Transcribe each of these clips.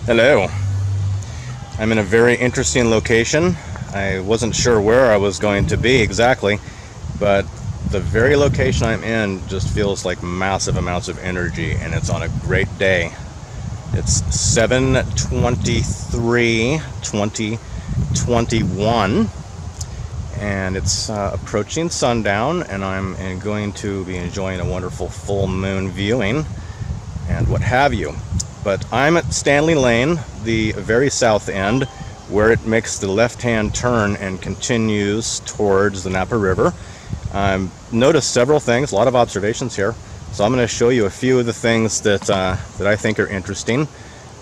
Hello. I'm in a very interesting location. I wasn't sure where I was going to be exactly, but the very location I'm in just feels like massive amounts of energy, and it's on a great day. It's 7/23/2021, and it's approaching sundown, and I'm going to be enjoying a wonderful full moon viewing and what have you. But I'm at Stanley Lane, the very south end, where it makes the left-hand turn and continues towards the Napa River. Noticed several things, a lot of observations here. So I'm going to show you a few of the things that I think are interesting,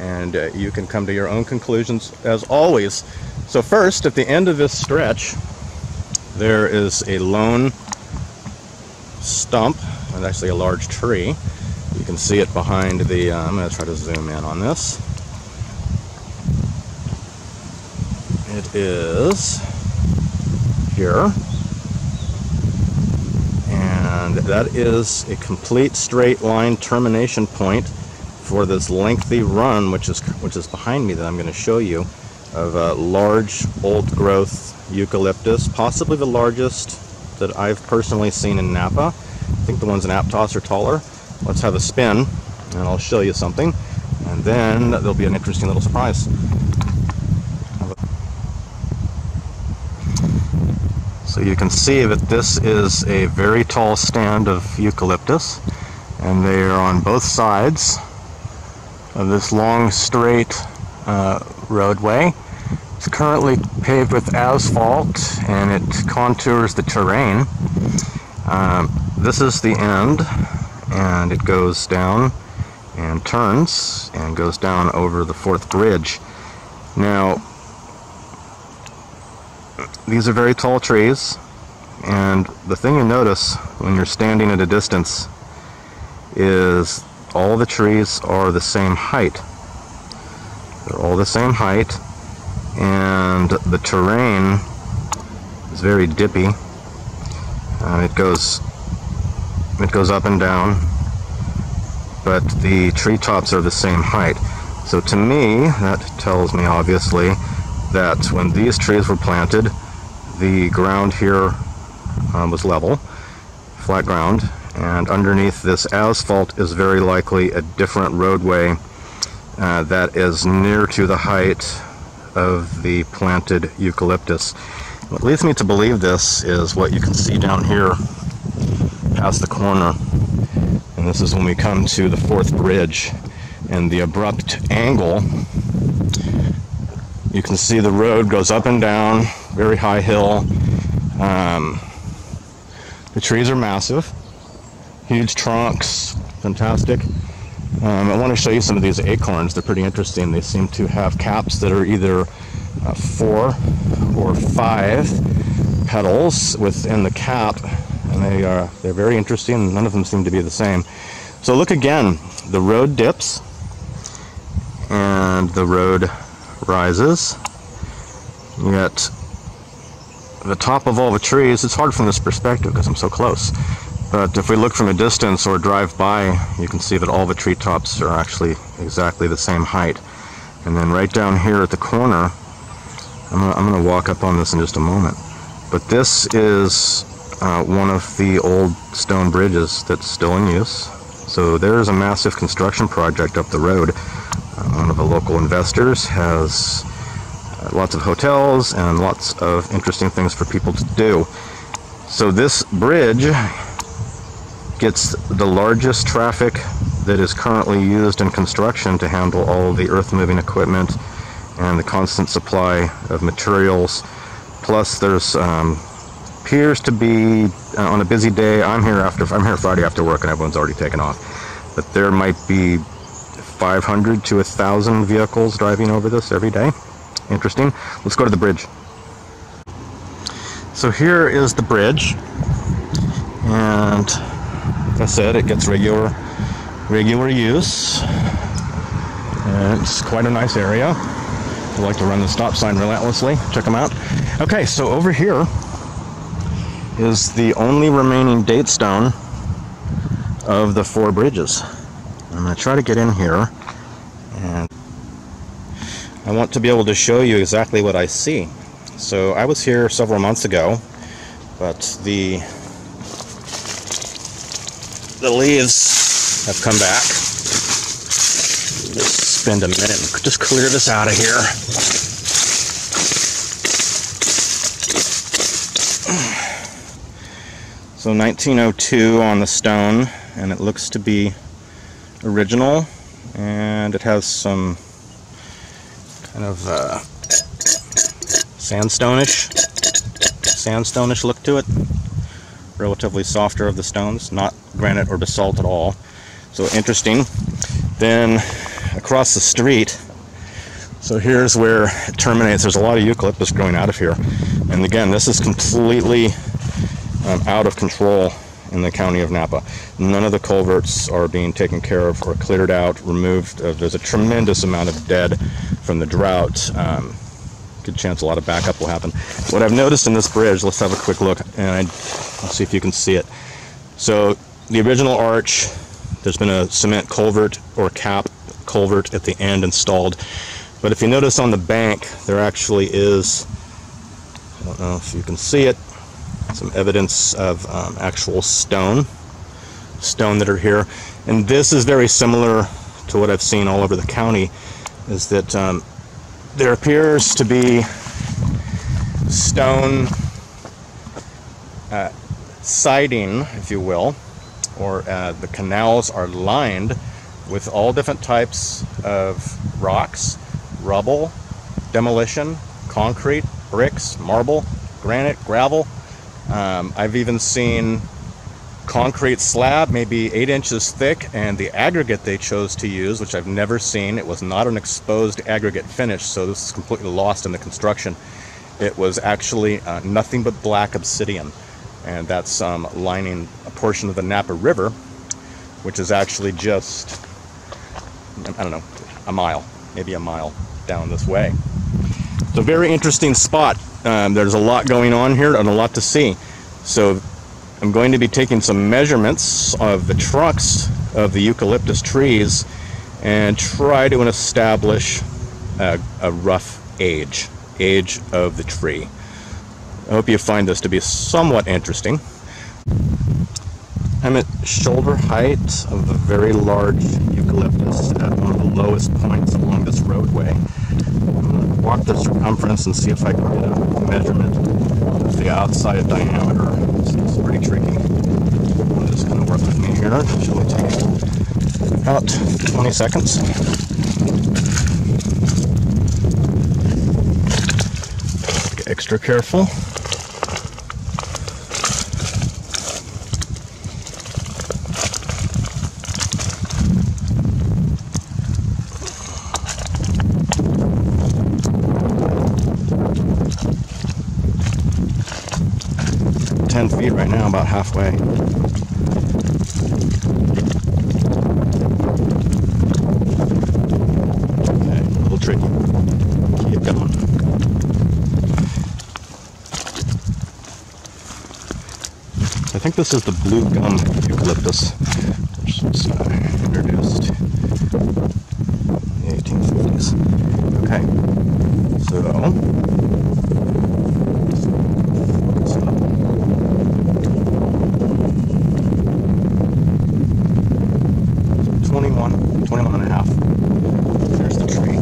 and you can come to your own conclusions as always. So first, at the end of this stretch, there is a lone stump, and actually a large tree. You can see it behind the, I'm going to try to zoom in on this. It is here. And that is a complete straight line termination point for this lengthy run, which is behind me, that I'm going to show you, of a large old growth eucalyptus, possibly the largest that I've personally seen in Napa. I think the ones in Aptos are taller. Let's have a spin, and I'll show you something, and then there'll be an interesting little surprise. So you can see that this is a very tall stand of eucalyptus, and they are on both sides of this long straight roadway. It's currently paved with asphalt, and it contours the terrain. This is the end, and it goes down and turns and goes down over the 4th bridge. Now, these are very tall trees, and the thing you notice when you're standing at a distance is all the trees are the same height. They're all the same height, and the terrain is very dippy. It goes up and down, but the treetops are the same height. So to me, that tells me obviously that when these trees were planted, the ground here was level, flat ground, and underneath this asphalt is very likely a different roadway that is near to the height of the planted eucalyptus. What leads me to believe this is what you can see down here past the corner, and this is when we come to the 4th bridge and the abrupt angle. You can see the road goes up and down, very high hill. The trees are massive, huge trunks, fantastic. I want to show you some of these acorns. They're pretty interesting. They seem to have caps that are either 4 or 5 petals within the cap, and they're very interesting. None of them seem to be the same. So look again, the road dips and the road rises. Yet the top of all the trees, it's hard from this perspective because I'm so close, but if we look from a distance or drive by, you can see that all the treetops are actually exactly the same height. And then right down here at the corner, I'm going to walk up on this in just a moment, but this is one of the old stone bridges that's still in use. So there's a massive construction project up the road. One of the local investors has lots of hotels and lots of interesting things for people to do. So this bridge gets the largest traffic that is currently used in construction to handle all of the earth-moving equipment and the constant supply of materials. Plus there's appears to be on a busy day. I'm here Friday after work, and everyone's already taken off, but there might be 500 to 1,000 vehicles driving over this every day. Interesting. Let's go to the bridge. So here is the bridge, and like I said, it gets regular use, and it's quite a nice area. I like to run the stop sign relentlessly. Check them out. Okay, so over here is the only remaining date stone of the 4 bridges. I'm going to try to get in here, and I want to be able to show you exactly what I see. So I was here several months ago, but the leaves have come back. Let's spend a minute and just clear this out of here. So 1902 on the stone, and it looks to be original, and it has some kind of sandstone-ish look to it. Relatively softer of the stones, not granite or basalt at all. So interesting. Then across the street, so here's where it terminates. There's a lot of eucalyptus growing out of here, and again, this is completely out of control in the county of Napa. None of the culverts are being taken care of or cleared out, removed. There's a tremendous amount of dead from the drought. Good chance a lot of backup will happen. What I've noticed in this bridge, let's have a quick look, and let's see if you can see it. So the original arch, there's been a cement culvert or cap culvert at the end installed. But if you notice on the bank, there actually is, I don't know if you can see it, some evidence of actual stone that are here. And this is very similar to what I've seen all over the county, is that there appears to be stone siding, if you will, or the canals are lined with all different types of rocks, rubble, demolition, concrete, bricks, marble, granite, gravel. I've even seen concrete slab, maybe 8 inches thick, and the aggregate they chose to use, which I've never seen, it was not an exposed aggregate finish, so this is completely lost in the construction. It was actually nothing but black obsidian, and that's lining a portion of the Napa River, which is actually just, I don't know, a mile, maybe a mile down this way. It's a very interesting spot. There's a lot going on here and a lot to see. So I'm going to be taking some measurements of the trunks of the eucalyptus trees and try to establish a rough age of the tree. I hope you find this to be somewhat interesting. I'm at shoulder height of a very large eucalyptus at one of the lowest points along this roadway. I'm going to walk the circumference and see if I can get a measurement of the outside diameter. It's pretty tricky. I'm just going to work with me here. It should only take about 20 seconds. Get extra careful. Feet right now, about halfway. Okay, a little tricky. Keep going. I think this is the blue gum eucalyptus, which was introduced in the 1850s. Okay, so 21 and a half. There's the tree.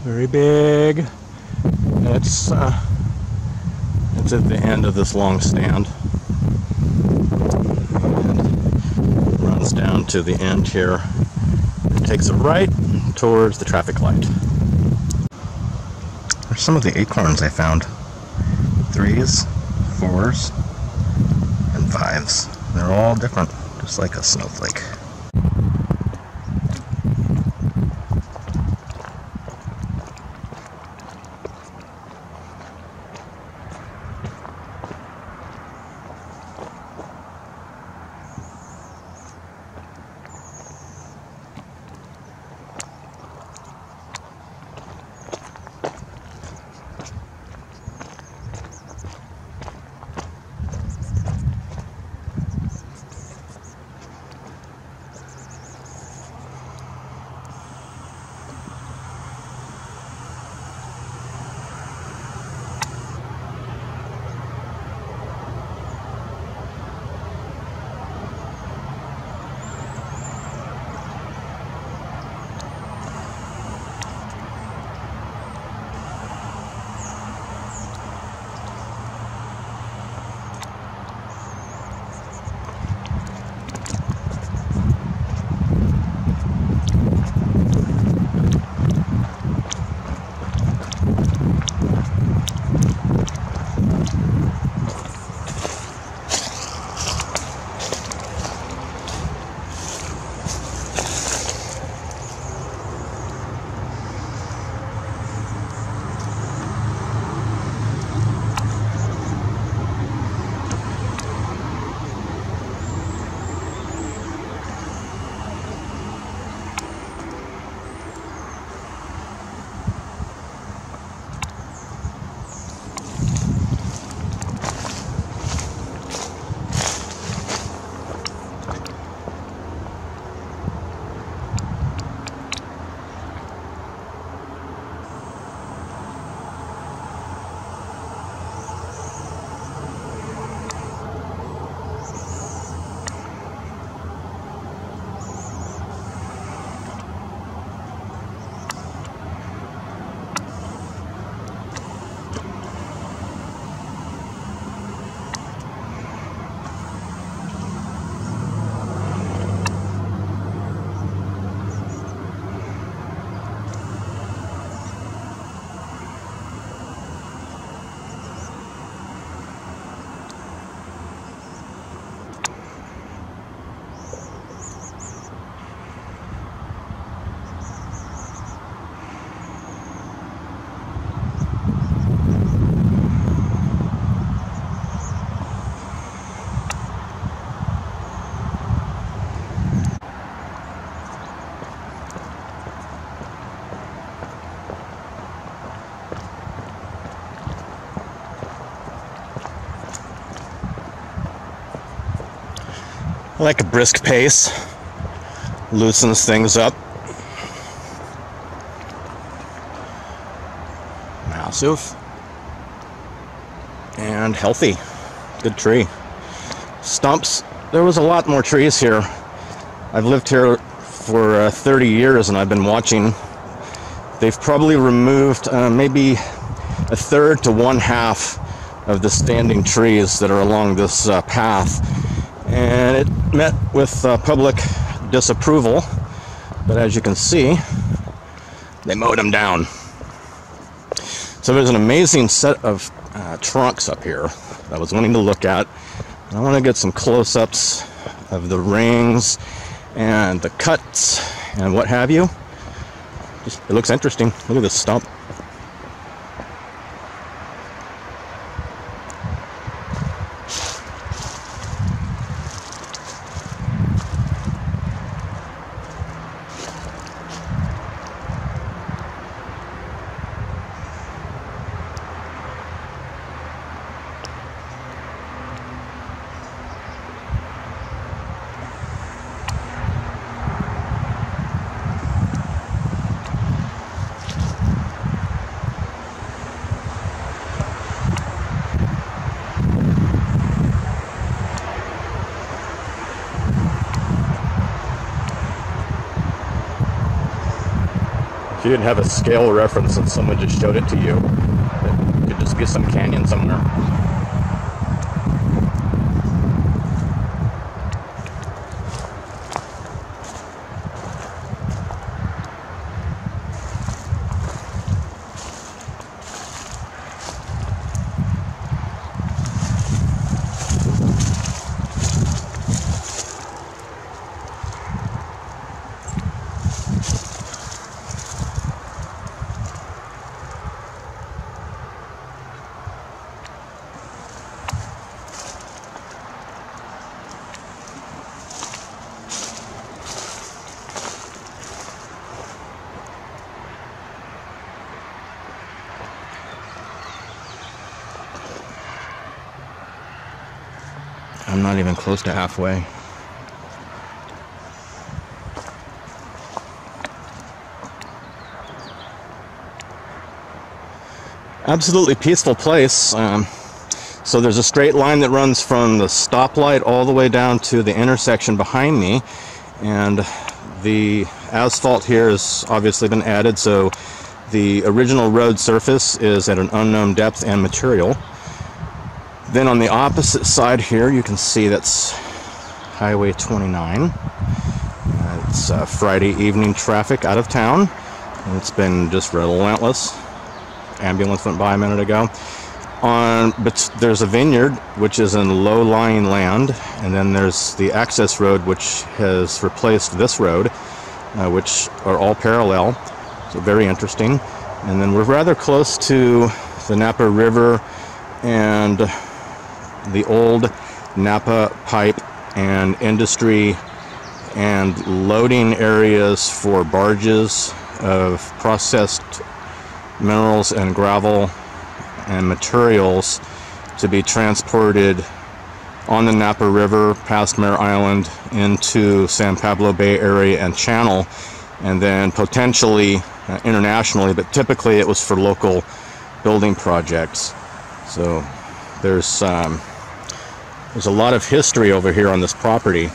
Very big. It's at the end of this long stand. And runs down to the end here. It takes a right towards the traffic light. There's some of the acorns I found. 3s, 4s, and 5s. They're all different, just like a snowflake. I like a brisk pace, loosens things up. Massive and healthy. Good tree. Stumps. There was a lot more trees here. I've lived here for 30 years and I've been watching. They've probably removed maybe a third to one half of the standing trees that are along this path. And it met with public disapproval, but as you can see, they mowed them down. So there's an amazing set of trunks up here that I was wanting to look at. I want to get some close-ups of the rings and the cuts and what have you. Just, it looks interesting. Look at this stump. If you didn't have a scale reference and someone just showed it to you, it could just be some canyon somewhere. I'm not even close to halfway. Absolutely peaceful place. So there's a straight line that runs from the stoplight all the way down to the intersection behind me, and the asphalt here has obviously been added, so the original road surface is at an unknown depth and material. Then on the opposite side here, you can see that's Highway 29. It's Friday evening traffic out of town. It's been just relentless. Ambulance went by a minute ago. But there's a vineyard, which is in low-lying land, and then there's the access road, which has replaced this road, which are all parallel. So very interesting. And then we're rather close to the Napa River and the old Napa pipe and industry and loading areas for barges of processed minerals and gravel and materials to be transported on the Napa River past Mare Island into San Pablo Bay Area and Channel, and then potentially internationally, but typically it was for local building projects. So there's a lot of history over here on this property.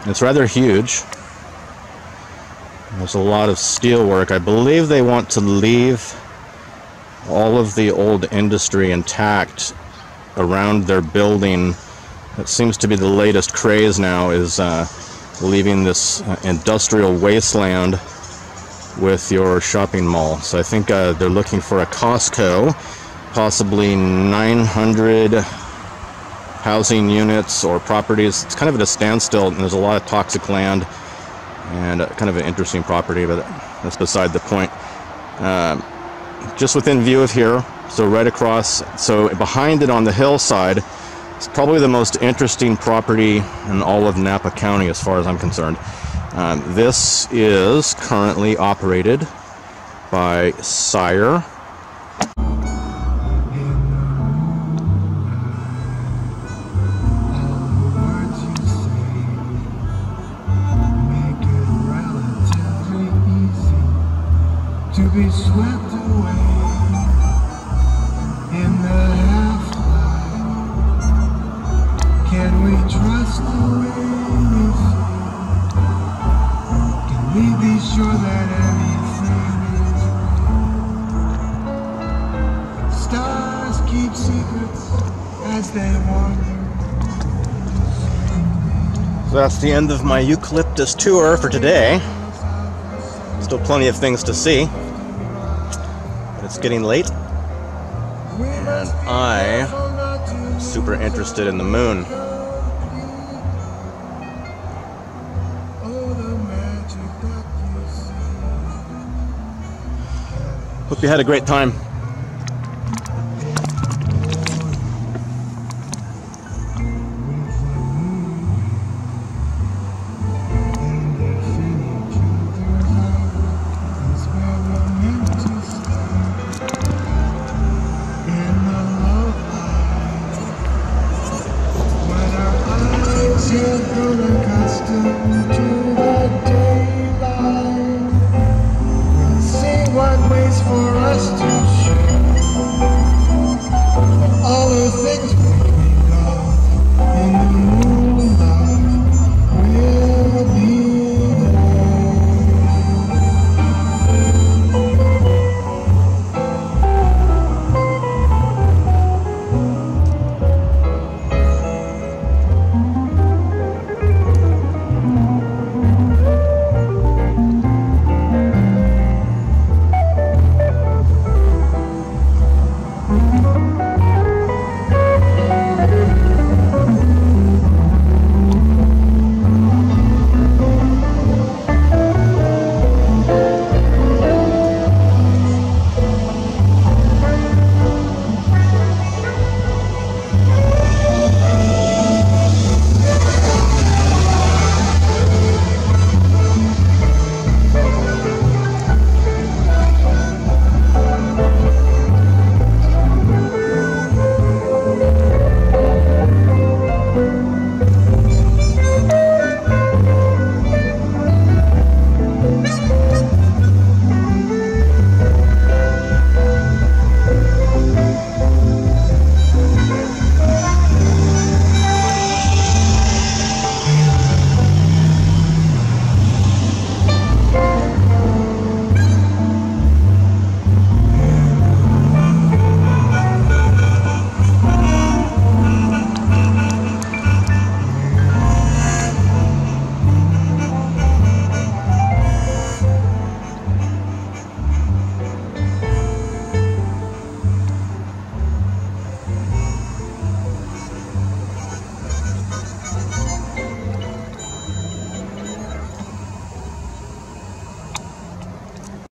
It's rather huge. There's a lot of steel work. I believe they want to leave all of the old industry intact around their building. That seems to be the latest craze now, is leaving this industrial wasteland with your shopping mall. So I think they're looking for a Costco, possibly 900 housing units or properties. It's kind of at a standstill, and there's a lot of toxic land and kind of an interesting property, but that's beside the point. Just within view of here, so right across, so behind it on the hillside, it's probably the most interesting property in all of Napa County as far as I'm concerned. This is currently operated by Sire. keep secrets as they wander. So that's the end of my Eucalyptus tour for today. Still plenty of things to see, but it's getting late, and I am super interested in the moon. Hope you had a great time.